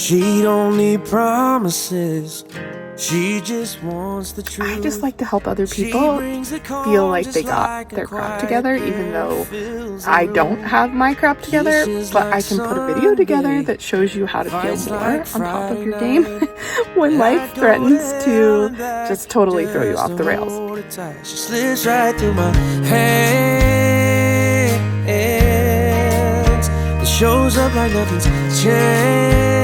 She don't need promises. She just wants the truth. I just like to help other people feel like they got their crap together, even though I don't have my crap together, but I can put a video together that shows you how to feel more on top of your game when life threatens to just totally throw you off the rails. She slips right through my hands. It shows up like nothing's changed.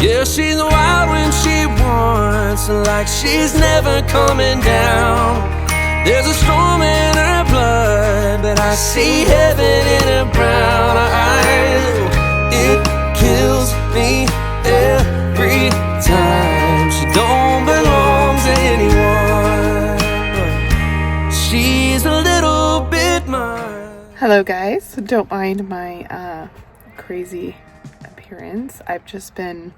Yeah, she's wild when she wants, like she's never coming down. There's a storm in her blood, but I see heaven in her brown eyes. It kills me every time. She don't belong to anyone, but she's a little bit mine. Hello guys, don't mind my crazy appearance. I've just been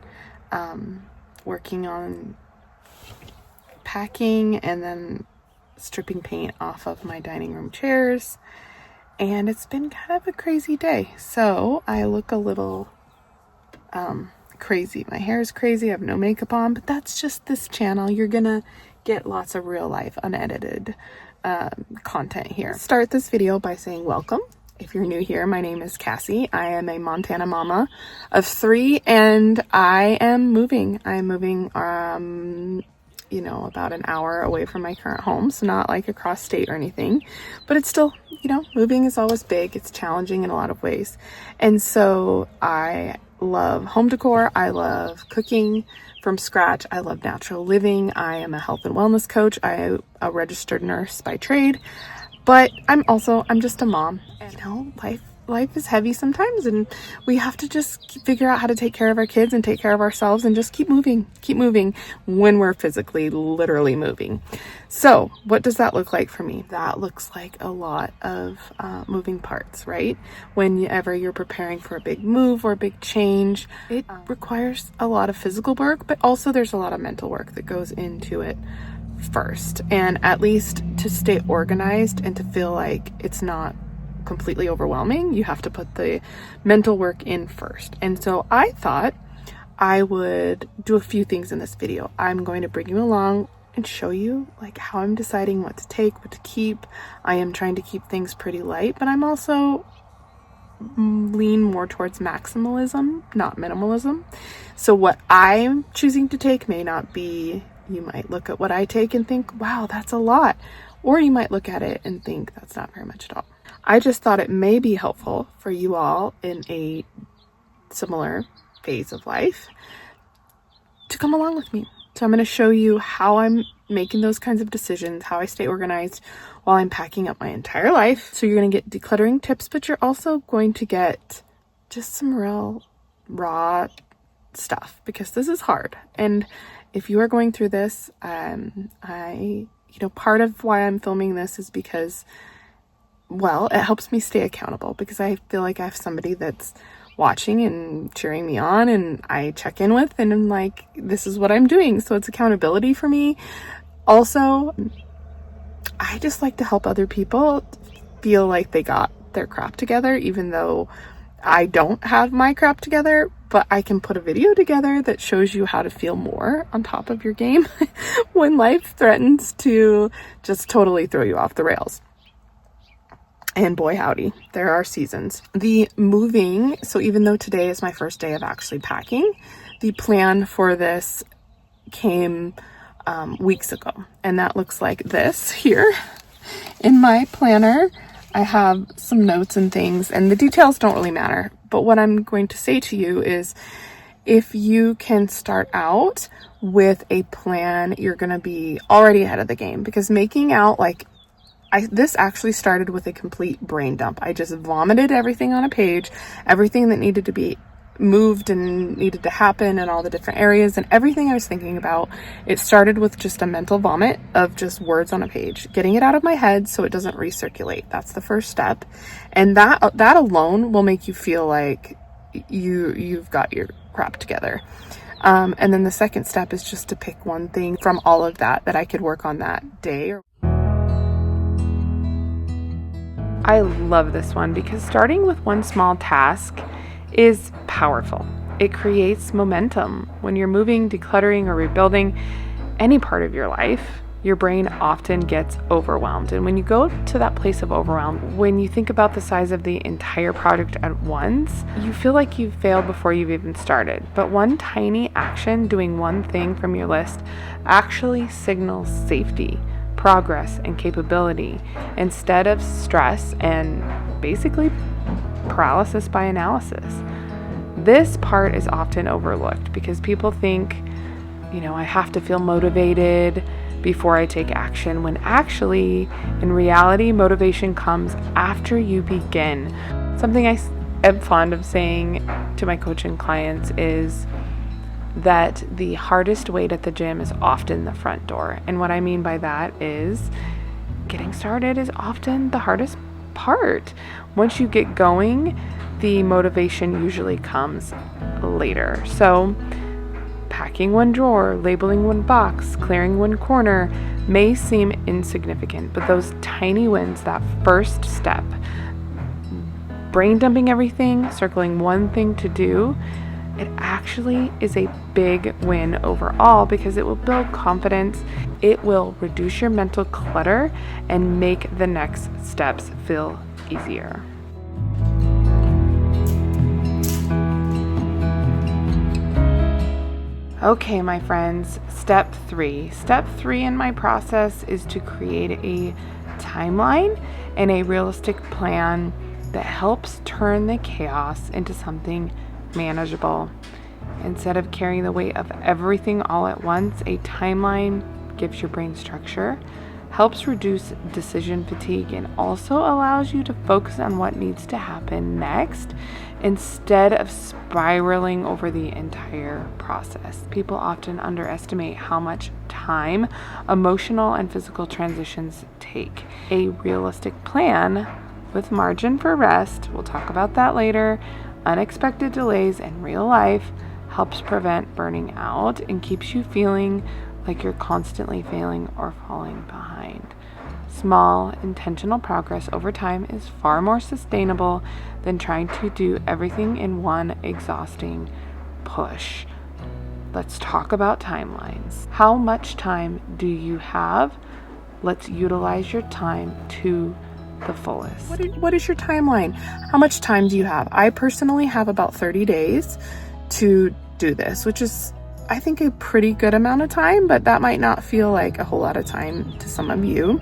working on packing and then stripping paint off of my dining room chairs, and it's been kind of a crazy day, so I look a little crazy. My hair is crazy, I have no makeup on, but that's just this channel. You're gonna get lots of real life unedited content here. Start this video by saying welcome. If you're new here, my name is Cassie. I am a Montana mama of 3, and I am moving. I'm moving, about an hour away from my current home. So not like across state or anything, but it's still, moving is always big. It's challenging in a lot of ways. And so I love home decor. I love cooking from scratch. I love natural living. I am a health and wellness coach. I am a registered nurse by trade. But I'm just a mom. Life is heavy sometimes, and we have to just figure out how to take care of our kids and take care of ourselves and just keep moving when we're physically, literally moving. So what does that look like for me? That looks like a lot of moving parts, right? Whenever you're preparing for a big move or a big change, it requires a lot of physical work, but also there's a lot of mental work that goes into it first. And at least to stay organized and to feel like it's not completely overwhelming, you have to put the mental work in first. And so I thought I would do a few things in this video. I'm going to bring you along and show you like how I'm deciding what to take, what to keep. I am trying to keep things pretty light, but I'm also lean more towards maximalism, not minimalism. So what I'm choosing to take may not be, you might look at what I take and think, wow, that's a lot. Or you might look at it and think that's not very much at all. I just thought it may be helpful for you all in a similar phase of life to come along with me. So I'm going to show you how I'm making those kinds of decisions, how I stay organized while I'm packing up my entire life. So you're going to get decluttering tips, but you're also going to get just some real raw stuff, because this is hard. And if you are going through this, part of why I'm filming this is because, well, it helps me stay accountable, because I feel like I have somebody that's watching and cheering me on, and I check in with, and I'm like, this is what I'm doing. So it's accountability for me. Also, I just like to help other people feel like they got their crap together, even though I don't have my crap together, but I can put a video together that shows you how to feel more on top of your game when life threatens to just totally throw you off the rails. And boy, howdy, there are seasons. The moving, so even though today is my first day of actually packing, the plan for this came weeks ago. And that looks like this here. In my planner, I have some notes and things, and the details don't really matter. But what I'm going to say to you is, if you can start out with a plan, you're going to be already ahead of the game, because making out this actually started with a complete brain dump. I just vomited everything on a page, everything that needed to be moved and needed to happen in all the different areas, and everything I was thinking about. It started with just a mental vomit of just words on a page, getting it out of my head so it doesn't recirculate. That's the first step. And that alone will make you feel like you've got your crap together. And then the second step is just to pick one thing from all of that I could work on that day. I love this one because starting with one small task is powerful. It creates momentum. When you're moving, decluttering, or rebuilding any part of your life, your brain often gets overwhelmed. And when you go to that place of overwhelm, when you think about the size of the entire project at once, you feel like you've failed before you've even started. But one tiny action, doing one thing from your list, actually signals safety, progress, and capability instead of stress and basically paralysis by analysis. This part is often overlooked because people think, I have to feel motivated before I take action, when actually, in reality, motivation comes after you begin. Something I am fond of saying to my coaching clients is that the hardest wait at the gym is often the front door. And what I mean by that is getting started is often the hardest part. Once you get going, the motivation usually comes later. So packing one drawer, labeling one box, clearing one corner may seem insignificant, but those tiny wins, that first step, brain dumping everything, circling one thing to do, it actually is a big win overall because it will build confidence, it will reduce your mental clutter, and make the next steps feel easier. Okay, my friends, step 3. Step 3 in my process is to create a timeline and a realistic plan that helps turn the chaos into something manageable. Instead of carrying the weight of everything all at once, a timeline gives your brain structure, helps reduce decision fatigue, and also allows you to focus on what needs to happen next instead of spiraling over the entire process. People often underestimate how much time emotional and physical transitions take. A realistic plan with margin for rest, we'll talk about that later, unexpected delays in real life, helps prevent burning out and keeps you feeling like you're constantly failing or falling behind. Small, intentional progress over time is far more sustainable than trying to do everything in one exhausting push. Let's talk about timelines. How much time do you have? Let's utilize your time to the fullest. What is your timeline? How much time do you have? I personally have about 30 days to do this, which is, I think, a pretty good amount of time, but that might not feel like a whole lot of time to some of you.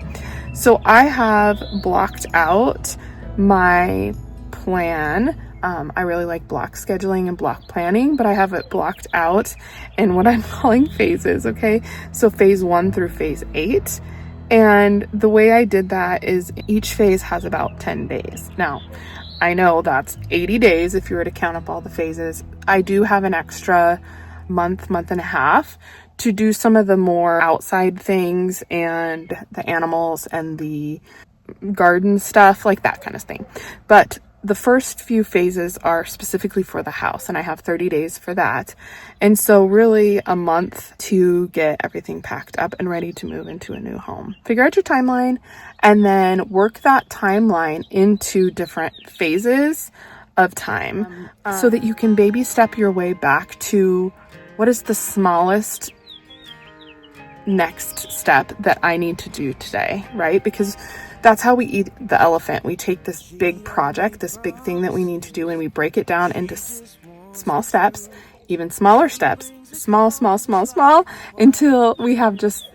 So I have blocked out my plan. I really like block scheduling and block planning, but I have it blocked out in what I'm calling phases, okay? So phase 1 through phase 8. And the way I did that is each phase has about 10 days. Now, I know that's 80 days if you were to count up all the phases. I do have an extra month and a half to do some of the more outside things and the animals and the garden stuff, like that kind of thing. But the first few phases are specifically for the house, and I have 30 days for that. And so really a month to get everything packed up and ready to move into a new home. Figure out your timeline and then work that timeline into different phases of time so that you can baby step your way back to what is the smallest next step that I need to do today, right? Because that's how we eat the elephant. We take this big project, this big thing that we need to do, and we break it down into small steps, even smaller steps, small, until we have just,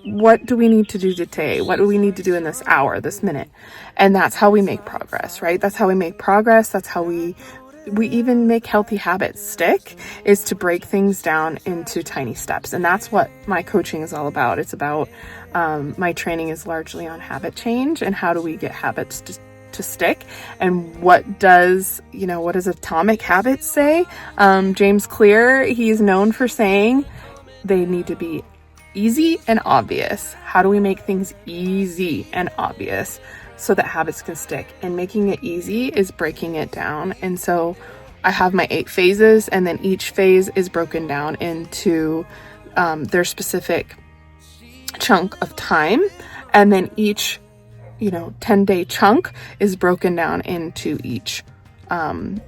what do we need to do today? What do we need to do in this hour, this minute? And that's how we make progress, right? That's how we make progress. That's how we even make healthy habits stick, is to break things down into tiny steps. And that's what my coaching is all about. It's about, my training is largely on habit change and how do we get habits to stick, and what does Atomic Habits say? James Clear, he's known for saying they need to be easy and obvious. How do we make things easy and obvious so that habits can stick? And making it easy is breaking it down. And so I have my 8 phases, and then each phase is broken down into their specific chunk of time. And then each 10-day chunk is broken down into each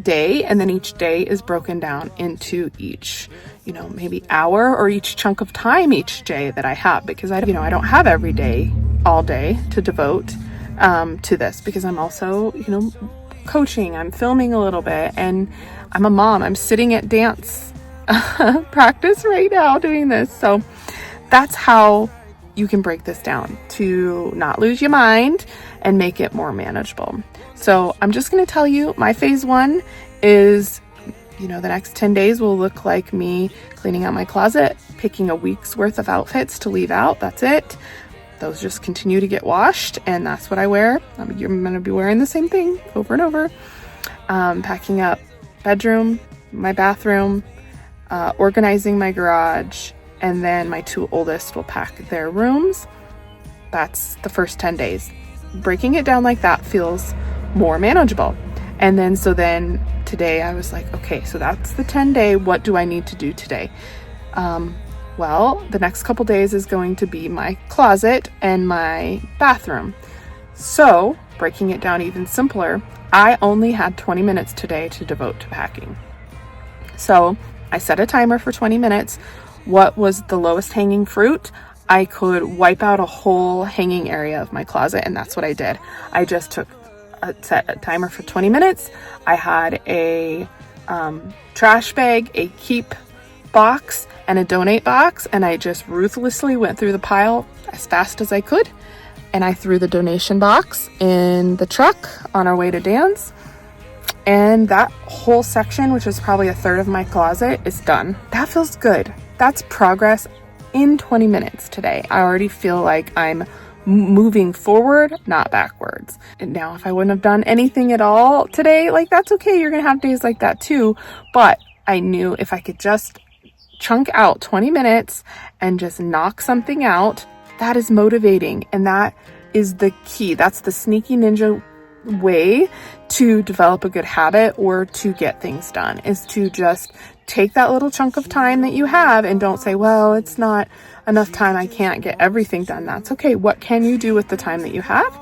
day, and then each day is broken down into each, maybe hour or each chunk of time each day that I have, because I don't have every day, all day to devote to this, because I'm also, coaching, I'm filming a little bit, and I'm a mom. I'm sitting at dance practice right now doing this. So that's how you can break this down to not lose your mind and make it more manageable. So I'm just going to tell you, my phase 1 is, the next 10 days will look like me cleaning out my closet, picking a week's worth of outfits to leave out. That's it. Those just continue to get washed, and that's what I wear. I'm going to be wearing the same thing over and over. Packing up bedroom, my bathroom, organizing my garage, and then my 2 oldest will pack their rooms. That's the first 10 days. Breaking it down like that feels more manageable. And then today I was like, okay, so that's the 10-day. What do I need to do today? Well, the next couple days is going to be my closet and my bathroom. So breaking it down even simpler, I only had 20 minutes today to devote to packing. So I set a timer for 20 minutes. What was the lowest hanging fruit? I could wipe out a whole hanging area of my closet, and that's what I did. I just set a timer for 20 minutes. I had a trash bag, a keep box, and a donate box, and I just ruthlessly went through the pile as fast as I could, and I threw the donation box in the truck on our way to dance, and that whole section, which is probably a third of my closet, is done. That feels good. That's progress in 20 minutes today. I already feel like I'm moving forward, not backwards. And now if I wouldn't have done anything at all today, that's okay. You're gonna have days like that too, but I knew if I could just chunk out 20 minutes and just knock something out, that is motivating, and that is the key. That's the sneaky ninja way to develop a good habit or to get things done, is to just take that little chunk of time that you have and don't say, well, it's not enough time, I can't get everything done. That's okay. What can you do with the time that you have?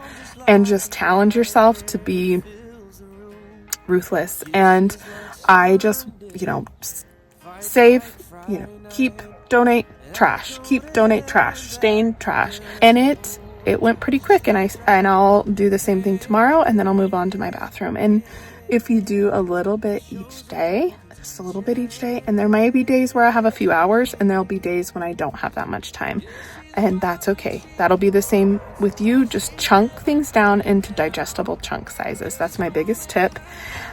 And just challenge yourself to be ruthless. And I just, save, keep, donate, trash, keep, donate, trash, stain, trash. And it went pretty quick, and I'll do the same thing tomorrow, and then I'll move on to my bathroom. And if you do a little bit each day, just a little bit each day, and there might be days where I have a few hours, and there'll be days when I don't have that much time, and that's okay. That'll be the same with you. Just chunk things down into digestible chunk sizes. That's my biggest tip.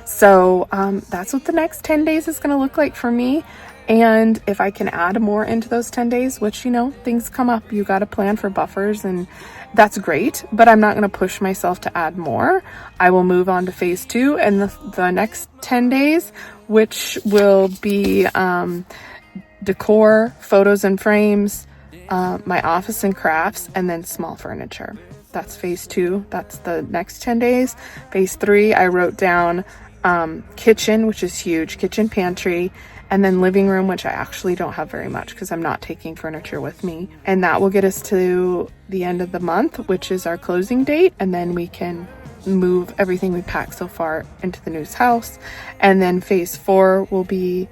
So that's what the next 10 days is going to look like for me. And if I can add more into those 10 days, which, things come up, you got to plan for buffers, and that's great, but I'm not going to push myself to add more. I will move on to phase 2 and the next 10 days, which will be decor, photos and frames, my office and crafts, and then small furniture. That's phase 2. That's the next 10 days. Phase 3, I wrote down kitchen, which is huge, kitchen, pantry, and then living room, which I actually don't have very much because I'm not taking furniture with me. And that will get us to the end of the month, which is our closing date. And then we can move everything we packed so far into the new house. And then phase 4 will be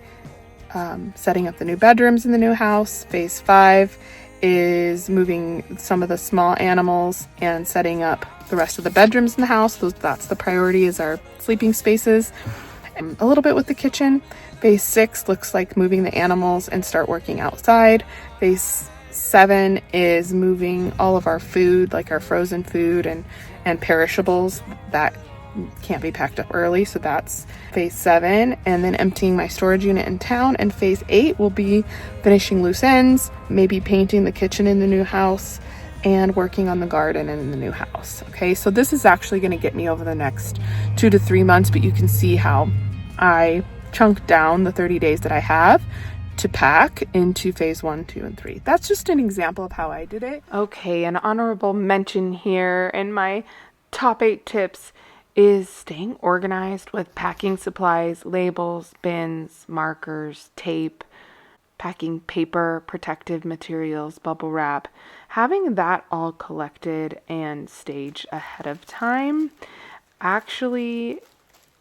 setting up the new bedrooms in the new house. Phase 5 is moving some of the small animals and setting up the rest of the bedrooms in the house. That's the priority, is our sleeping spaces. And a little bit with the kitchen. Phase 6 looks like moving the animals and start working outside. Phase 7 is moving all of our food, like our frozen food and perishables that can't be packed up early. So that's phase 7. And then emptying my storage unit in town. And phase 8 will be finishing loose ends, maybe painting the kitchen in the new house, and working on the garden in the new house. Okay, so this is actually going to get me over the next 2 to 3 months, but you can see how I chunk down the 30 days that I have to pack into phase 1, 2, and 3. That's just an example of how I did it. Okay, an honorable mention here in my top 8 tips is staying organized with packing supplies, labels, bins, markers, tape, packing paper, protective materials, bubble wrap. Having that all collected and staged ahead of time actually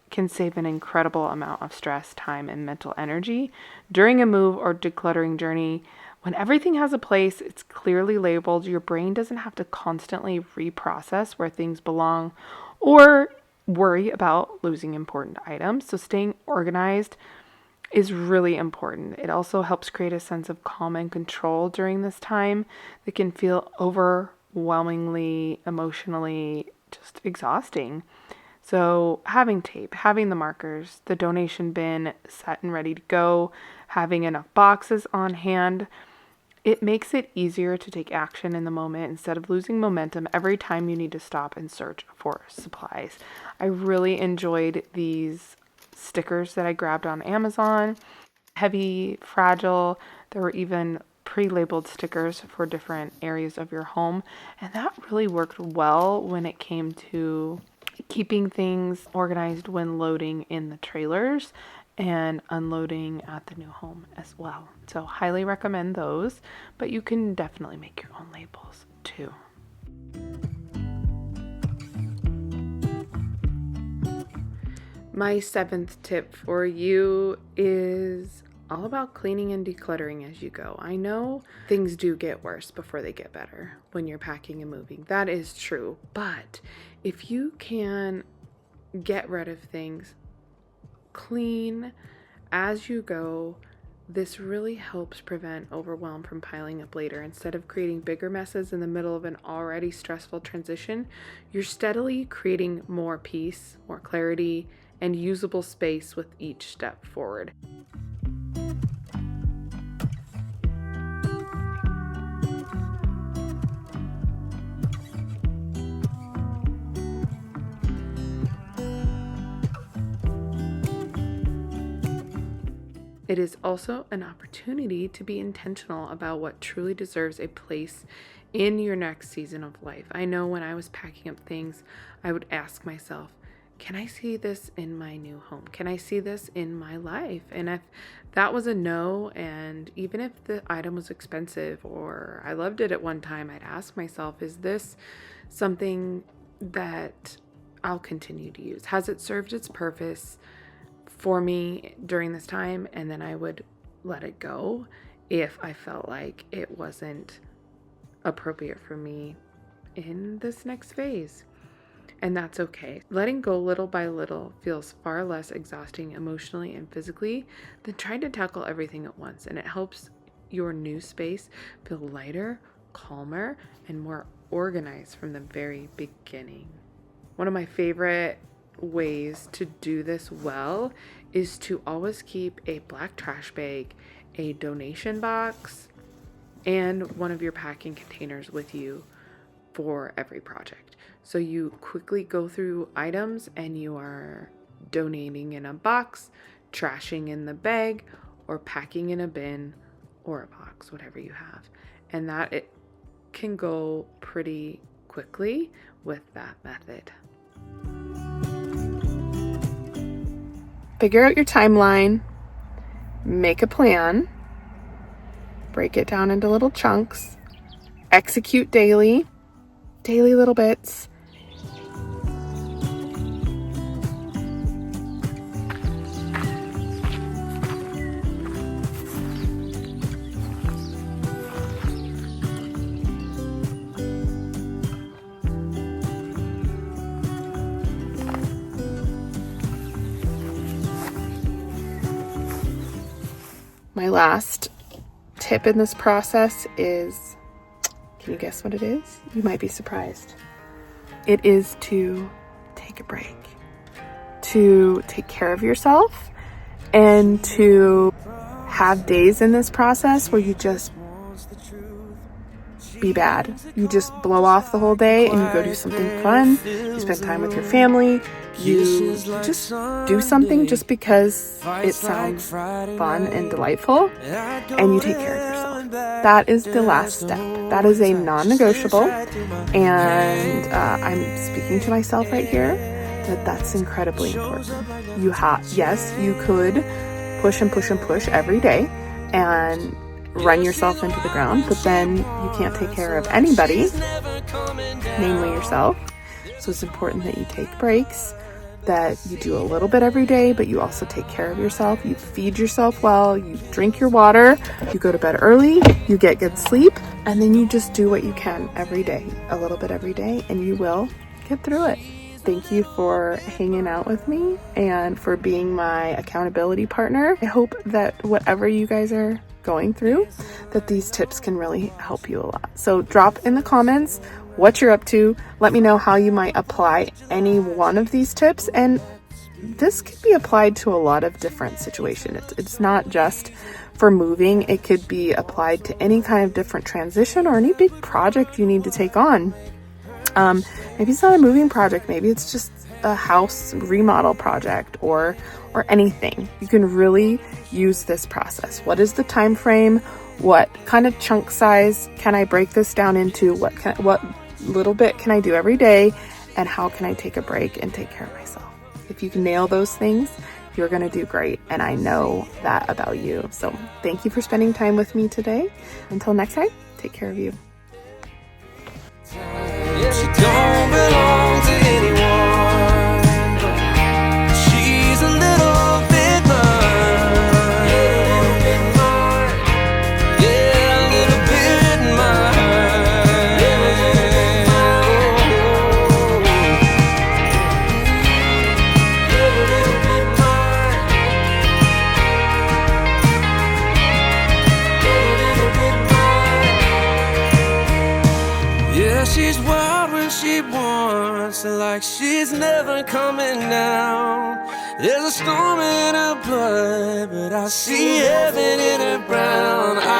can save an incredible amount of stress, time, and mental energy during a move or decluttering journey. When everything has a place, it's clearly labeled, your brain doesn't have to constantly reprocess where things belong or worry about losing important items. So staying organized is really important. It also helps create a sense of calm and control during this time that can feel overwhelmingly, emotionally just exhausting. So having tape, having the markers, the donation bin set and ready to go, having enough boxes on hand, it makes it easier to take action in the moment instead of losing momentum every time you need to stop and search for supplies. I really enjoyed these stickers that I grabbed on Amazon. Heavy, fragile. There were even pre-labeled stickers for different areas of your home, and that really worked well when it came to keeping things organized when loading in the trailers and unloading at the new home as well. So highly recommend those, but you can definitely make your own labels too. My 7th tip for you is all about cleaning and decluttering as you go. I know things do get worse before they get better when you're packing and moving. That is true. But if you can get rid of things, clean as you go, this really helps prevent overwhelm from piling up later. Instead of creating bigger messes in the middle of an already stressful transition, you're steadily creating more peace, more clarity, and usable space with each step forward. It is also an opportunity to be intentional about what truly deserves a place in your next season of life. I know when I was packing up things, I would ask myself, can I see this in my new home? Can I see this in my life? And if that was a no, and even if the item was expensive or I loved it at one time, I'd ask myself, is this something that I'll continue to use? Has it served its purpose for me during this time? And then I would let it go if I felt like it wasn't appropriate for me in this next phase. And that's okay. Letting go little by little feels far less exhausting emotionally and physically than trying to tackle everything at once. And it helps your new space feel lighter, calmer, and more organized from the very beginning. One of my favorite ways to do this well is to always keep a black trash bag, a donation box, and one of your packing containers with you for every project. So you quickly go through items and you are donating in a box, trashing in the bag, or packing in a bin or a box, whatever you have. And that it can go pretty quickly with that method. Figure out your timeline, make a plan, break it down into little chunks, execute daily little bits. My last tip in this process is, can you guess what it is? You might be surprised. It is to take a break, to take care of yourself, and to have days in this process where you just be bad. You just blow off the whole day and you go do something fun. You spend time with your family. You just do something just because it sounds fun and delightful, and you take care of yourself. That is the last step. That is a non-negotiable, and I'm speaking to myself right here that that's incredibly important. Yes, you could push and push and push every day and run yourself into the ground, but then you can't take care of anybody, namely yourself. So it's important that you take breaks, that you do a little bit every day, but you also take care of yourself. You feed yourself well, you drink your water, you go to bed early, you get good sleep, and then you just do what you can every day, a little bit every day, and you will get through it. Thank you for hanging out with me and for being my accountability partner. I hope that whatever you guys are going through, that these tips can really help you a lot. So drop in the comments what you're up to. Let me know how you might apply any one of these tips. And this could be applied to a lot of different situations. It's not just for moving. It could be applied to any kind of different transition or any big project you need to take on. Maybe it's not a moving project. Maybe it's just a house remodel project or anything. You can really use this process. What is the time frame? What kind of chunk size can I break this down into? What little bit can I do every day? And how can I take a break and take care of myself? If you can nail those things, you're going to do great. And I know that about you. So thank you for spending time with me today. Until next time, take care of you. Yeah, she don't belong to anyone. She's a little bit mine. Yeah, a little bit mine. Yeah, she's wild when she wants, like she's never coming down. There's a storm in her blood, but I see heaven in her brown eyes.